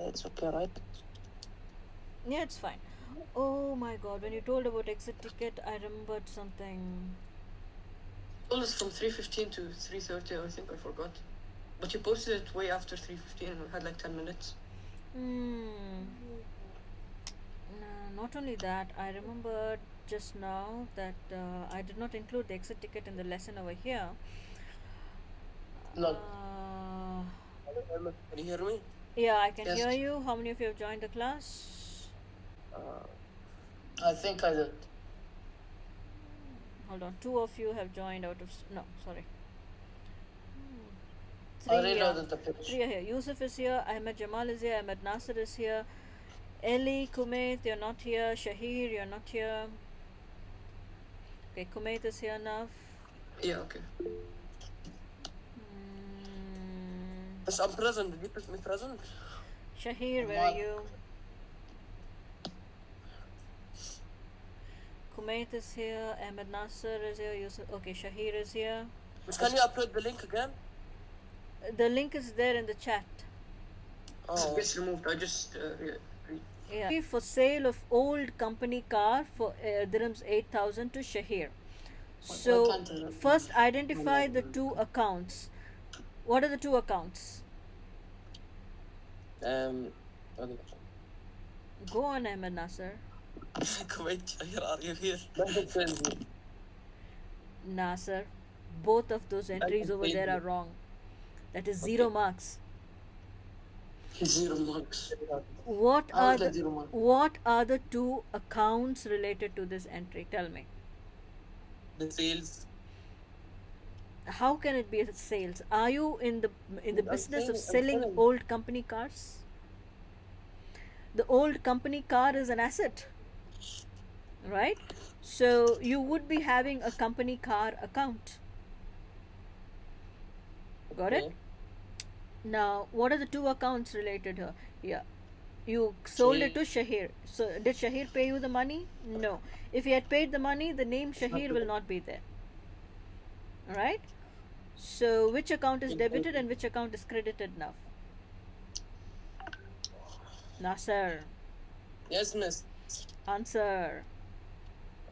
it's okay, right? Yeah, it's fine. Oh my god, when you told about exit ticket, I remembered something. Told us from 3:15 to 3:30, I think, I forgot. But you posted it way after 3:15 and we had like 10 minutes. Not only that, I remembered just now that I did not include the exit ticket in the lesson over here. Look. Can you hear me? Yeah, I can Yes. hear you. How many of you have joined the class? I think I did. Hold on, 2 of you have joined out of... No, sorry. I reloaded the page. 3 are here. Yusuf is here, Ahmed Jamal is here, Ahmed Nasser is here, Eli, Kumait, you're not here, Shahir, you're not here. Okay, Kumait is here now. Yeah, okay. Yes, I'm present. Did you put me present? Shahir, where are you? Kumait is here, Ahmed Nasser is here, Yusuf. Okay, Shahir is here. Can you upload the link again? The link is there in the chat. Oh, it gets removed. I just yeah. For sale of old company car for dirhams 8,000 to Shahir. So first identify the 2 accounts. What are the 2 accounts? Go on, Ahmed Nasser. Kuwait, are you here? Nasser, both of those entries over there are wrong. That is 0 marks. 0 marks. What are the 2 accounts related to this entry? Tell me. The sales. How can it be sales? Are you in the business of selling old company cars? The old company car is an asset, right? So you would be having a company car account. Got it? Now, what are the 2 accounts related here? Yeah. You sold it to Shahir. So, did Shahir pay you the money? No. If he had paid the money, the name Shahir will not be there. Alright? So, which account is debited and which account is credited now? Nasser. Yes, miss. Answer.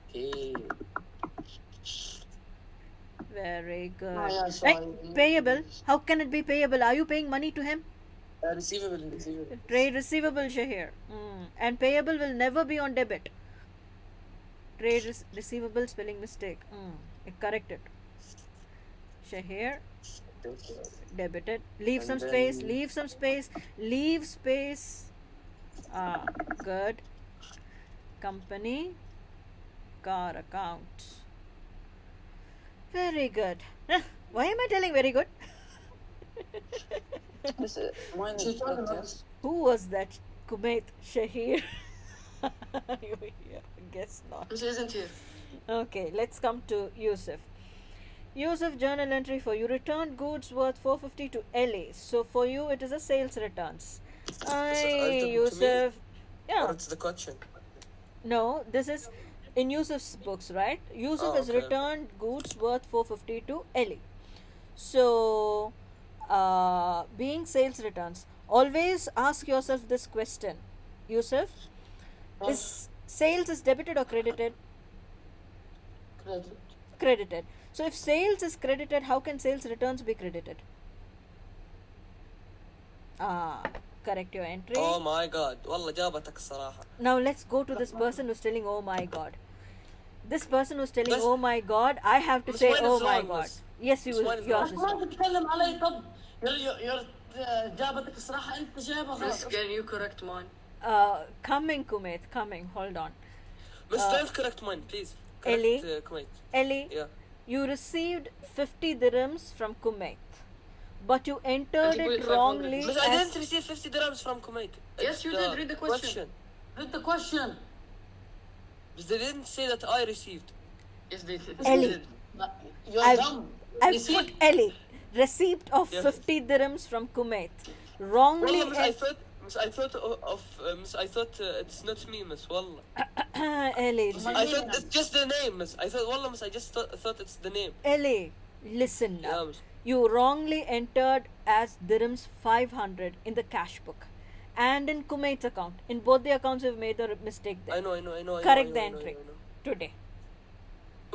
Okay. Very good. Payable. How can it be payable? Are you paying money to him? Receivable. Trade receivable, Shahir. And payable will never be on debit. Trade receivable spelling mistake. Correct it. Shahir. Debited. Leave some space. Leave some space. Leave space. Good. Company car account. Very good. Why am I telling very good? Who was that? Kumait Shahir? Guess not. This isn't here. Okay, let's come to Yusuf. Yusuf, journal entry for you. Returned goods worth 450 to LA. So for you, it is a sales returns. Yusuf. Yeah. What's the question? No, this is in Yusuf's books, right? Yusuf has returned goods worth 450 to LA. So, being sales returns, always ask yourself this question, Yusuf. Is sales is debited or credited? Credited. So, if sales is credited, how can sales returns be credited? Correct your entry. Oh my god. والله جابتك الصراحة. Now let's go to this person who's telling oh my god. This person who's telling oh my god, I have to say oh my god. Yes, you will. ما تتكلم علي طب. جابتك الصراحة أنت جابها. Can you correct mine? Coming, Kumait, coming. Hold on. Miss, correct mine, please. Eli, Kuwait. Eli, yeah. You received 50 dirhams from Kumait, but you entered it wrongly. But I didn't receive 50 dirhams from Kuwait. Yes, you did. Read the question. Read the question. But they didn't say that I received. Yes, they did. Eli, I've put Eli. Receipt of 50 dirhams from Kuwait. Wrongly. Well, I thought it's not me, miss. Wallah. Eli. I thought it's just the name, miss. I thought, wallah, miss, I just thought it's the name. Eli, listen now. Yeah, you wrongly entered as dirhams 500 in the cash book. and in Kumait's account. In both the accounts, you've made the mistake there. I know. Correct the entry today.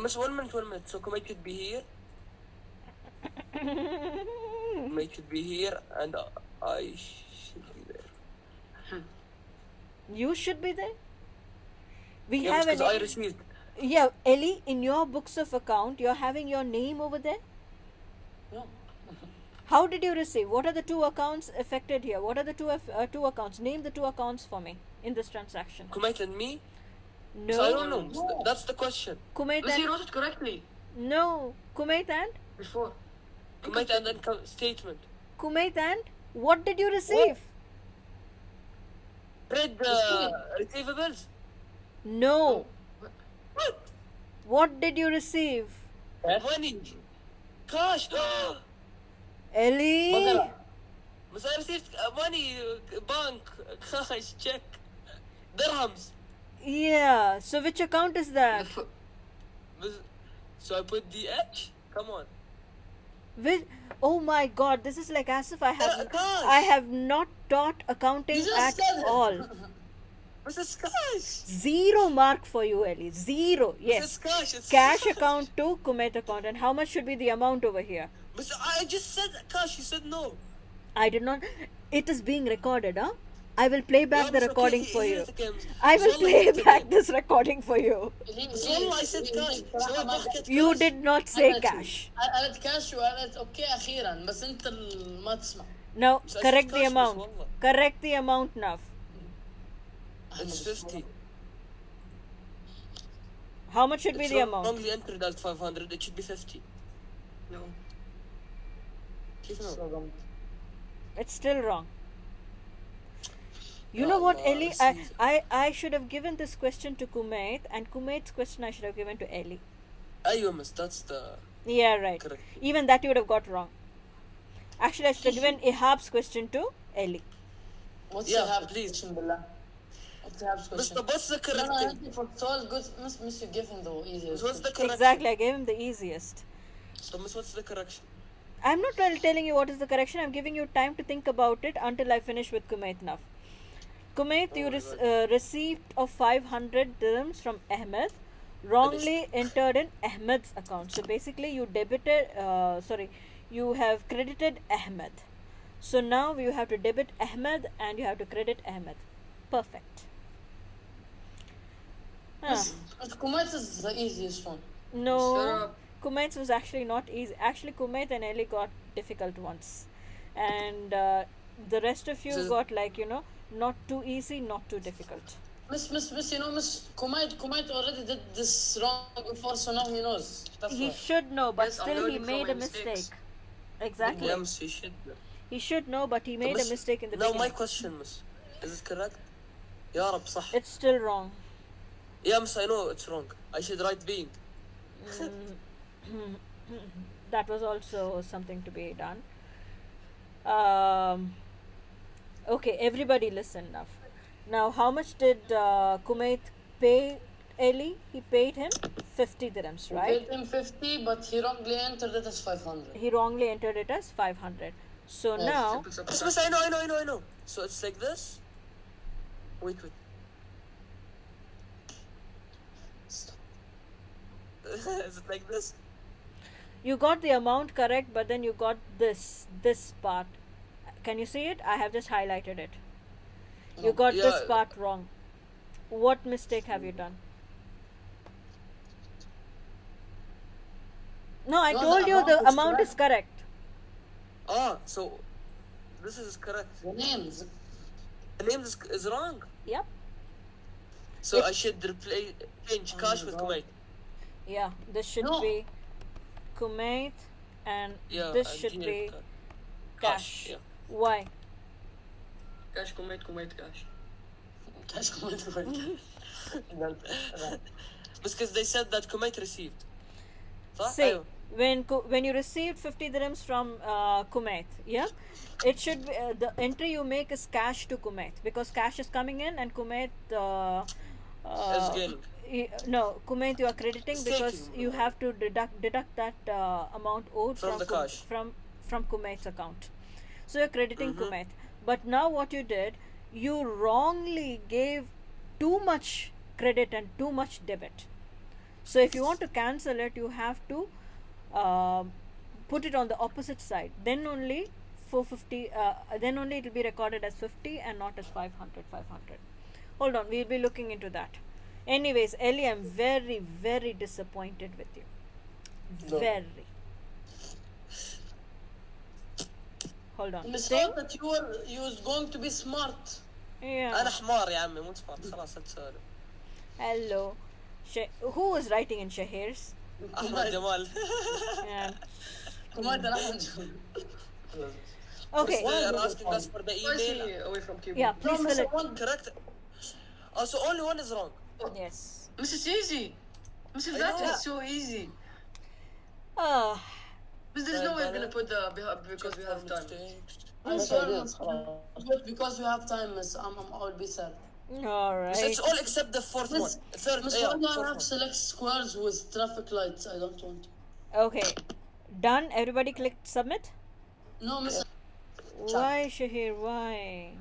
Miss, 1 minute. So Kuwait could be here. Kuwait could be here, and I should be there. You should be there. We Yeah, have because I an received. yeah, Ellie. In your books of account, you're having your name over there. No. How did you receive? What are the two accounts affected here? What are the two accounts? Name the two accounts for me in this transaction. Kuwait and me. No. So I don't know. No. That's the question. Kuwait Miss, you and wrote it correctly no. Kuwait and before. Kuwait and then statement. Kuwait and what did you receive? Read receivables. No. What? What did you receive? Money. Cash. Ellie. But I received money, bank, cash, check, dirhams. Yeah. So which account is that? So I put DH. Come on. Which? Oh my God! This is like as if I Cash. have not taught accounting You just at said it. all. This is cash. 0 mark for you, Ellie. 0. This Yes. is cash. It's Cash cash. account to Kuwait account. And how much should be the amount over here? But I just said cash. You said no. I did not. It is being recorded, huh? I will play back Yeah, the it's okay. recording for Here you. it comes. I will Wallah, play it's back okay. this recording for you. والله I said cash. So I ضحكت You cash. did not say cash. قالت كاش وقالت اوكي اخيرا بس انت ما تسمع. Now, So I correct said the cash, amount. بس والله. Correct the amount now. It's 50. How much should be It's the amount? wrongly entered as 500. It should be 50. No. كيف no? It's still wrong. You know what, Allah, Ellie? this is- I should have given this question to Kuwait, and Kuwait's question I should have given to Ellie. أيوة miss, that's the Yeah, right. correct. Even that you would have got wrong. Actually, I should have given Ihab's question to Ellie. What's Ihab's question, Billah? What's Ihab's question? What's the correct thing? For Saul, good, miss you give him the easiest. What's the correction? Exactly, I gave him the easiest. So miss, what's the correction? I'm not telling you what is the correction. I'm giving you time to think about it until I finish with Kuwait now. Kuwait, you received of 500 dirhams from Ahmed, wrongly entered in Ahmed's account. So basically, you debited. You have credited Ahmed. So now you have to debit Ahmed and you have to credit Ahmed. Perfect. Kuwait is the easiest one. No, Kuwait's was actually not easy. Actually, Kuwait and Ellie got difficult ones, and the rest of you got not too easy, not too difficult. Miss, Kuwait already did this wrong before, so now he knows. That's He why. should know, but Yes, I'm still he learning from made my a mistake. mistakes. Exactly. Yeah, miss, you should. He should know, but he made a mistake in the Now beginning. my question, miss. Is it correct? يا رب صح. It's still wrong. Yeah, miss, I know it's wrong. I should write being. That was also something to be done. Okay, everybody listen now. Now, how much did Kuwait pay Eli? He paid him 50 dirhams, He right? paid him 50, but he wrongly entered it as 500. He wrongly entered it as 500. So Yes. now, Simple Miss, subtraction. I know. So it's like this. Wait. Is it like this? you got the amount correct, but then you got this part. Can you see it? I have just highlighted it. You got this Yeah. part wrong. What mistake have you done? No, I No, told the you the amount is amount is correct. So this is correct. The names. The name is wrong. Yep. So I should change cash with Kuwait. Yeah, this should No. be Kuwait and Yeah, this and should here be cash. Yeah. Why? Cash, Kuwait, cash. Cash Kuwait. Because they said that Kuwait received. صح؟ See, أيوة. when you received 50 dirhams from Kuwait, yeah, it should be the entry you make is cash to Kuwait because cash is coming in and Kuwait Is gaining. no, Kuwait you are crediting It's because taking. you have to deduct that amount owed From the cash. from Kuwait's account. So you're crediting Kuwait. But now what you did, you wrongly gave too much credit and too much debit. So if you want to cancel it, you have to put it on the opposite side. Then only 450. Then only it will be recorded as 50 and not as 500. 500. Hold on, we'll be looking into that. Anyways, Ellie, I'm very, very disappointed with you. No. Very. Hold on. Miss Stay. thought that you was going to be smart. Yeah. انا حمار يا عمي مو سمارت خلاص لا تسولف. Hello. Who was writing in Shahir's? احمد جمال. Yeah. Kumaid and Ahmed. Okay. They are asking us for the Why is email. he away from keyboard? Yeah, please Miss, fill I it. want Correct. Oh, so only one is wrong. Yes. Mrs. Easy. Mrs. I That know. is so easy. Ah. But there's no way we're gonna put the because we have time. I swear, Miss, but because we have time, Miss, I'll be sad. All So right. it's all except the fourth Miss, one. Third, Miss, yeah, why do I fourth have one. select squares with traffic lights? I don't want. Okay. Done. Everybody clicked submit. No, Miss. Why, Shahir? Why?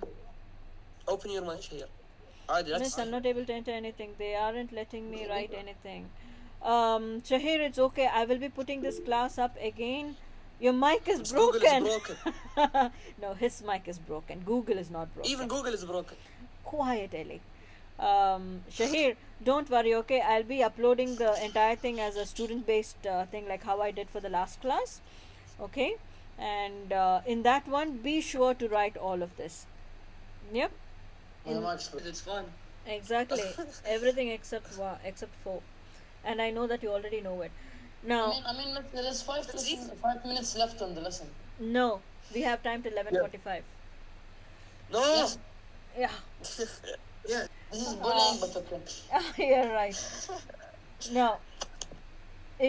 Open your mic here. عادي لا Miss, I'm تسأل. not able to enter anything. They aren't letting me write anything. Shahir, it's okay. I will be putting this class up again. Your mic is It's Google broken. is broken. No, his mic is broken. Google is not broken. Even Google is broken. Quiet, Ellie. Shahir, don't worry, okay? I'll be uploading the entire thing as a student based thing, like how I did for the last class, okay? And in that one, be sure to write all of this. Yep, My mic's broken. It's fun. exactly. Everything except 4. And I know that you already know it. Now, I mean, Miss, there is 5 minutes left on the lesson. no, we have time till 11:45. No. Yes. Yeah. Yeah. This is bullying, but okay. You're right. Now,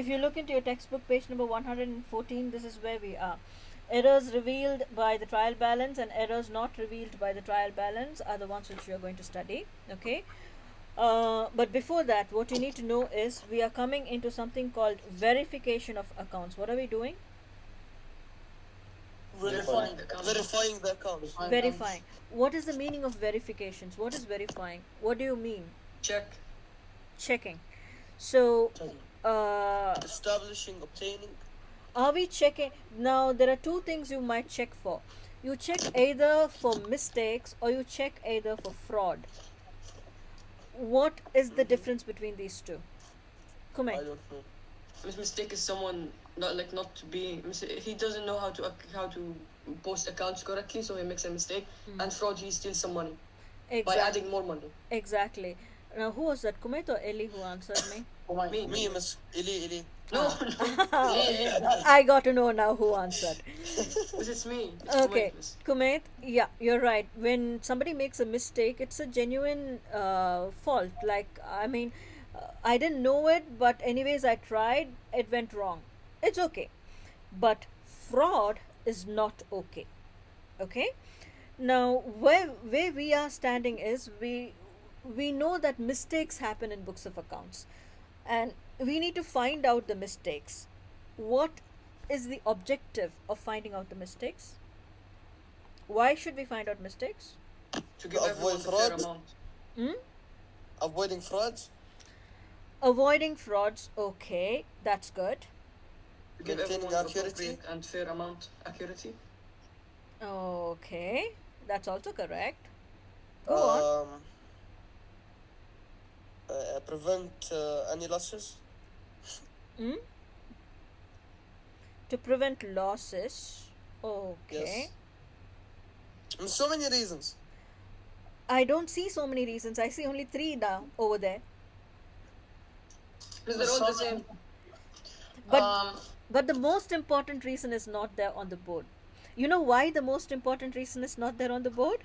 if you look into your textbook, page number 114, this is where we are. Errors revealed by the trial balance and errors not revealed by the trial balance are the ones which we are going to study. Okay. But before that, what you need to know is we are coming into something called verification of accounts. What are we doing? Verifying the account. Verifying the accounts. Verifying. What is the meaning of verifications? What is verifying? What do you mean? Check. Checking. So, Establishing, obtaining. are we checking? Now, there are two things you might check for. You check either for mistakes or you check either for fraud. What is the difference between these two? I Kumai. don't know. His mistake is someone not to be. He doesn't know how to post accounts correctly, so he makes a mistake. And fraud, he steals some money by adding more money. Exactly. Now, who was that? Kumait or Ellie who answered me? Kumaid. Me, Miss Ili. No, I got to know now who answered. it's me. It's Okay, Kuwait. Kumait, yeah, you're right. When somebody makes a mistake, it's a genuine fault. Like, I mean, I didn't know it, but anyways, I tried, it went wrong. It's okay. But fraud is not okay. Okay? Now, where we are standing is we know that mistakes happen in books of accounts, and we need to find out the mistakes. What is the objective of finding out the mistakes? Why should we find out mistakes? To give Avoid everyone the fair fraud. amount. Avoiding frauds. Avoiding frauds. Okay, that's good. To give Maintaining everyone accuracy. appropriate and fair amount accuracy. Okay, that's also correct. Go on. Prevent any losses. To prevent losses. Okay. Yes. So many reasons. I don't see so many reasons. I see only 3 now over there. Because they're all the same. But the most important reason is not there on the board. You know why the most important reason is not there on the board?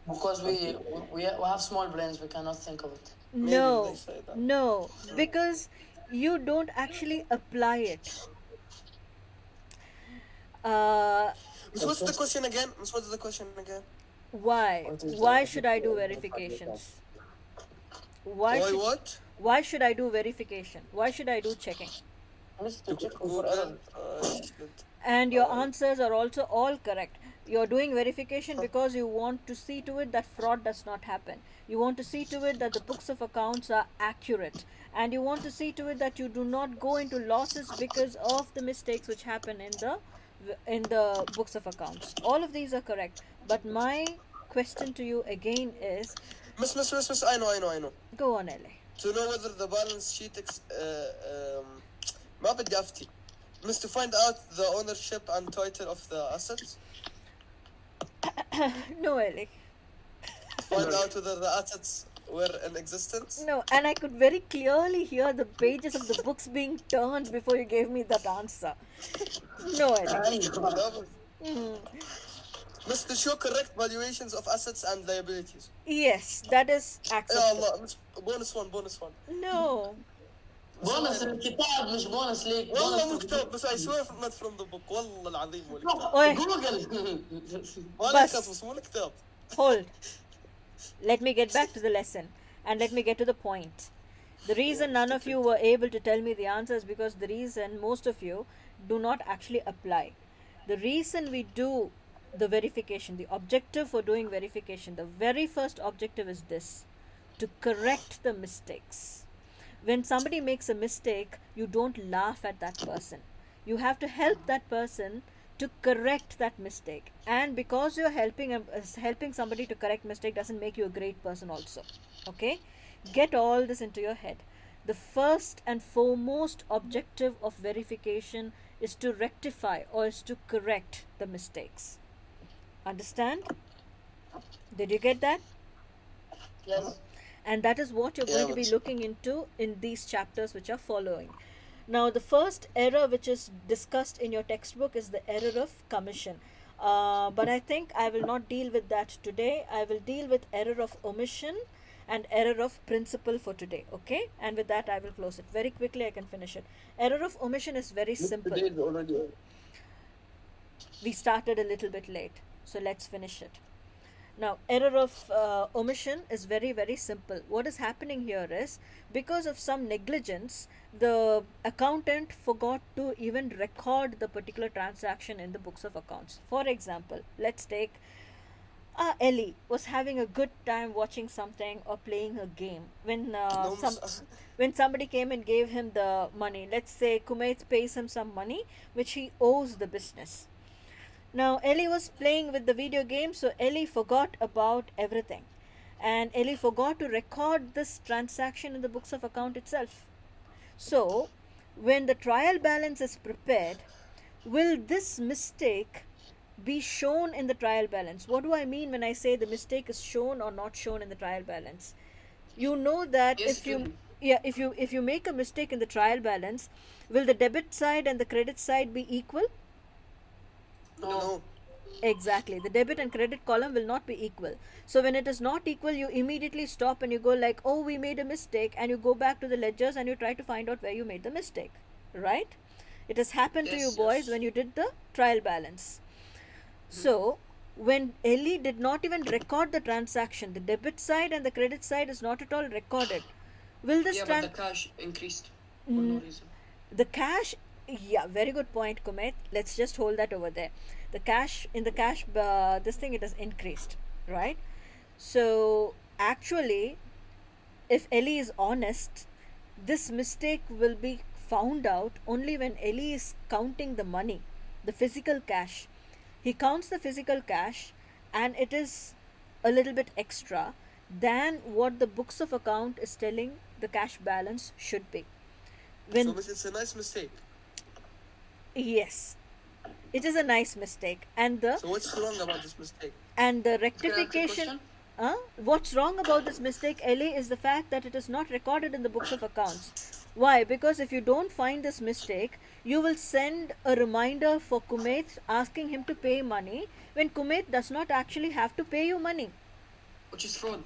Because we have small brains, we cannot think of it. No, they say that. no, because you don't actually apply it. Miss, what's the question again? Miss, what's the question again? Why? Why should I do verifications? Why Should, what? why should I do verification? Why should I do checking? Google. Shit. And your answers are also all correct. You're doing verification because you want to see to it that fraud does not happen. You want to see to it that the books of accounts are accurate. And you want to see to it that you do not go into losses because of the mistakes which happen in the books of accounts. All of these are correct. But my question to you again is, Miss, I know. go on, LA. To know whether the balance sheet ما بدي أفتي. To find out the ownership and title of the assets. No, LA. Find out whether the assets were in existence. No, and I could very clearly hear the pages of the books being turned before you gave me that answer. No, LA. To show correct valuations of assets and liabilities. Yes, that is يا acceptable. الله bonus one. No. بونص الكتاب مش بونص ليك. والله مو كتاب بس I swear not from the book والله العظيم مو الكتاب. Oi, جوجل. ما بس. لك خصص مو الكتاب. hold. Let me get back to the lesson and let me get to the point. The reason none of you were able to tell me the answer is because the reason most of you do not actually apply. The reason we do the verification, the objective for doing verification, the very first objective is this: to correct the mistakes. When somebody makes a mistake, you don't laugh at that person. You have to help that person to correct that mistake. And because you're helping somebody to correct mistake doesn't make you a great person also. Okay? Get all this into your head. The first and foremost objective of verification is to rectify or is to correct the mistakes. Understand? Did you get that? Yes. And that is what you're going to be looking into in these chapters which are following. Now, the first error which is discussed in your textbook is the error of commission. But I think I will not deal with that today. I will deal with error of omission and error of principle for today. Okay? And with that, I will close it. Very quickly, I can finish it. Error of omission is very simple. We started a little bit late, so let's finish it. Now, error of omission is very, very simple. What is happening here is, because of some negligence, the accountant forgot to even record the particular transaction in the books of accounts. For example, let's take Ellie was having a good time watching something or playing a game when when somebody came and gave him the money. Let's say Kumait pays him some money which he owes the business. Now, Ellie was playing with the video game, so Ellie forgot about everything. And Ellie forgot to record this transaction in the books of account itself. So, when the trial balance is prepared, will this mistake be shown in the trial balance? What do I mean when I say the mistake is shown or not shown in the trial balance? You know that Yes, if you make a mistake in the trial balance, will the debit side and the credit side be equal? No. Exactly. The debit and credit column will not be equal. So when it is not equal, you immediately stop and you go like, oh, we made a mistake, and you go back to the ledgers and you try to find out where you made the mistake. Right? It has happened to you Yes, boys yes. when you did the trial balance. So when Ellie did not even record the transaction, the debit side and the credit side is not at all recorded. Will this Yeah, but the cash increased for no reason. the cash, yeah, very good point, Kumet. Let's just hold that over there. The cash, in the cash, this thing, it has increased, right? So actually, if Ellie is honest, this mistake will be found out only when Ellie is counting the money, the physical cash. He counts the physical cash and it is a little bit extra than what the books of account is telling the cash balance should be. So it's a nice mistake. Yes, it is a nice mistake, and the So what's wrong about this mistake? and the Can I ask a rectification. question? What's wrong about this mistake, Ellie, is the fact that it is not recorded in the books of accounts. Why? Because if you don't find this mistake, you will send a reminder for Kumet asking him to pay money when Kumet does not actually have to pay you money. Which is fraud.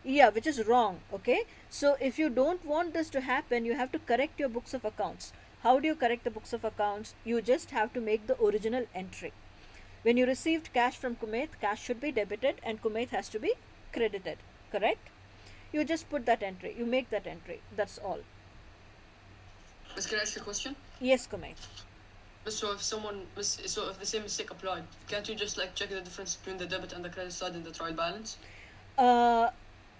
Yeah, which is wrong. Okay, so if you don't want this to happen, you have to correct your books of accounts. How do you correct the books of accounts? You just have to make the original entry. When you received cash from Kumet, cash should be debited and Kumet has to be credited. Correct? You just put that entry. You make that entry. That's all. Can I ask a question? Yes, Kumet. So if so if the same mistake applied, can't you just like check the difference between the debit and the credit side in the trial balance? uh,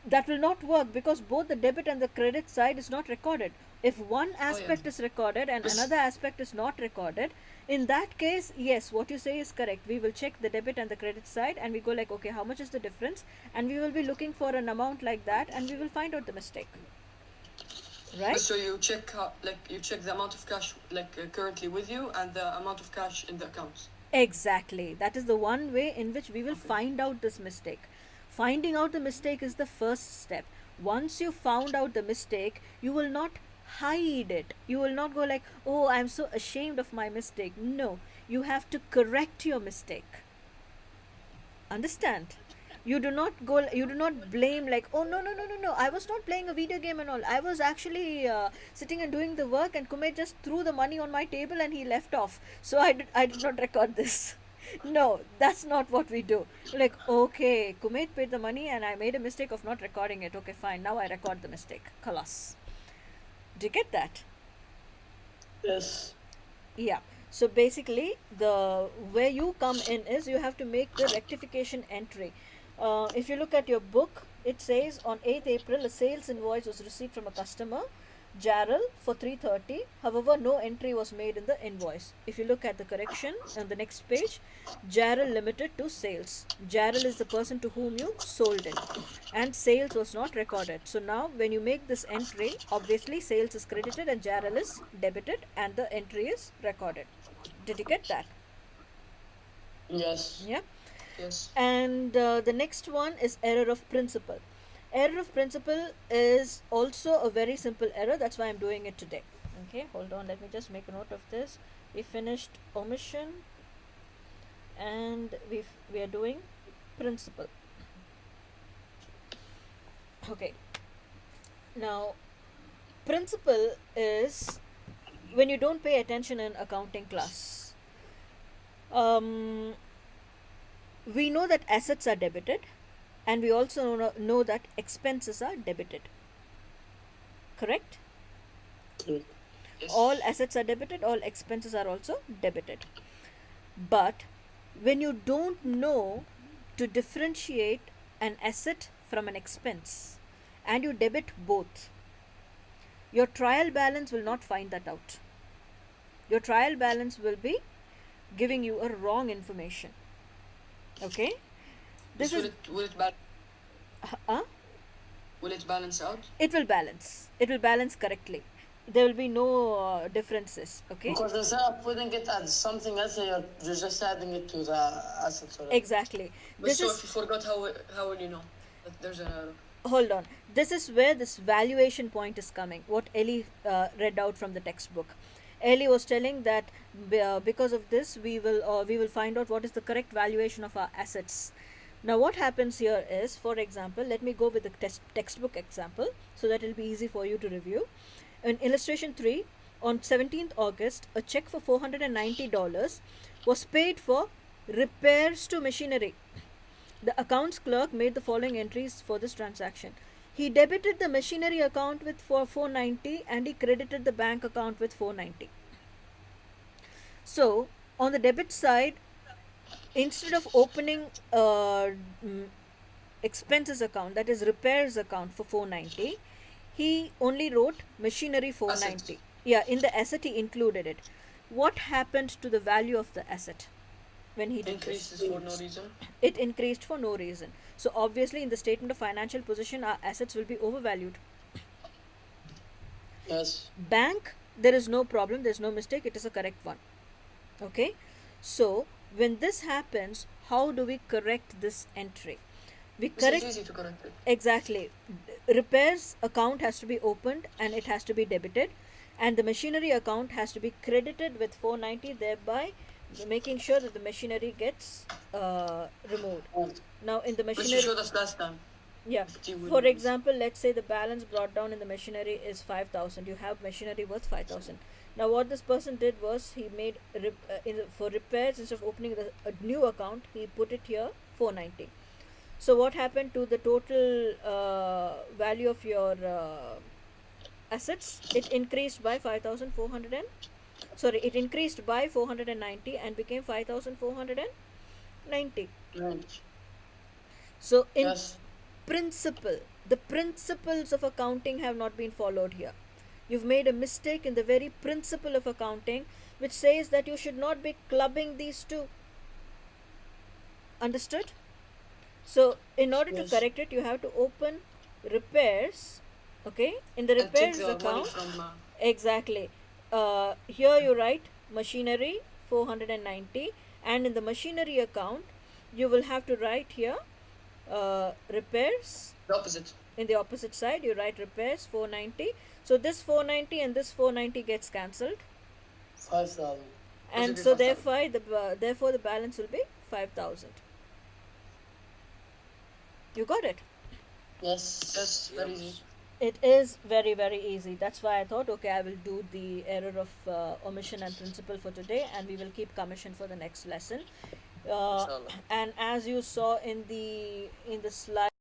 that will not work because both the debit and the credit side is not recorded. If one Oh yeah. aspect is recorded and Miss, another aspect is not recorded, in that case, yes, what you say is correct. We will check the debit and the credit side and we go like, okay, how much is the difference? And we will be looking for an amount like that and we will find out the mistake. Right? so you check you check the amount of cash currently with you and the amount of cash in the accounts. Exactly. That is the one way in which we will find out this mistake. Finding out the mistake is the first step. Once you found out the mistake, you will not hide it. You will not go like, oh, I'm so ashamed of my mistake. No, you have to correct your mistake. Understand? You do not blame like, oh, no, I was not playing a video game and all. I was actually sitting and doing the work, and Kumail just threw the money on my table and he left off, so I did not record this. No, that's not what we do. Like, okay, Kumail paid the money and I made a mistake of not recording it. Okay, fine, now I record the mistake. Khalas. Do you get that? Yes. Yeah. So basically, the where you come in is you have to make the rectification entry. If you look at your book, it says on 8th April a sales invoice was received from a customer, Jarrell, for 330. However, no entry was made in the invoice. If you look at the correction on the next page, Jarrell limited to sales. Jarrell is the person to whom you sold it, and sales was not recorded. So now, when you make this entry, obviously sales is credited and Jarrell is debited, and the entry is recorded. Did you get that? Yes. Yeah. Yes. And the next one is error of principle. Error of principle is also a very simple error. That's why I'm doing it today. Okay, hold on. Let me just make a note of this. We finished omission, and we are doing principle. Okay. Now, principle is when you don't pay attention in accounting class. We know that assets are debited, and we also know that expenses are debited. Correct? Correct. Yes. All assets are debited, all expenses are also debited. But when you don't know to differentiate an asset from an expense and you debit both, your trial balance will not find that out. Your trial balance will be giving you a wrong information. Okay? This is uh, will it balance out? it will balance. It will balance correctly. There will be no differences. Okay? Because instead of putting it as something else, you're just adding it to the assets already. Exactly. But This so is if you forgot, how will you know that there's an error? hold on. This is where this valuation point is coming. What Ellie read out from the textbook. Ellie was telling that because of this, we will find out what is the correct valuation of our assets. Now, what happens here is, for example, let me go with the textbook example so that it will be easy for you to review. In illustration 3, on 17th August, a check for $490 was paid for repairs to machinery. The accounts clerk made the following entries for this transaction. He debited the machinery account with for 490 and he credited the bank account with 490. So, on the debit side, instead of opening expenses account, that is repairs account for 490, he only wrote machinery 490. Asset. Yeah, in the asset he included it. What happened to the value of the asset when he did this? Increases for no reason. It increased for no reason. So obviously in the statement of financial position our assets will be overvalued. Yes. Bank, there is no problem, there is no mistake, it is a correct one. Okay, so when this happens, how do we correct this entry? We It's correct easy to correct it. exactly. Repairs account has to be opened and it has to be debited, and the machinery account has to be credited with 490, thereby making sure that the machinery gets removed. Now in the But you machinery, showed us last time. yeah, You will for use. example, let's say the balance brought down in the machinery is 5,000. You have machinery worth 5,000. Now what this person did was he made for repairs, instead of opening a new account, he put it here 490. So what happened to the total value of your assets? It increased by 5,400 sorry, it increased by 490 and became 5490. Right. So in Yes. principle, the principles of accounting have not been followed here. You've made a mistake in the very principle of accounting, which says that you should not be clubbing these two. Understood? So in order to Yes. correct it, you have to open repairs. Okay, in the And take repairs the money account, from. exactly. Here you write machinery 490, and in the machinery account, you will have to write here repairs. The opposite. In the opposite side, you write repairs 490. So this 490 and this 490 gets cancelled, 5,000. and Positive so 5,000. therefore the balance will be 5000. You got it? Yes. Yes, very easy. It is very very easy. That's why I thought, okay, I will do the error of omission and principle for today, and we will keep commission for the next lesson. uh, Inshallah. and as you saw in the slide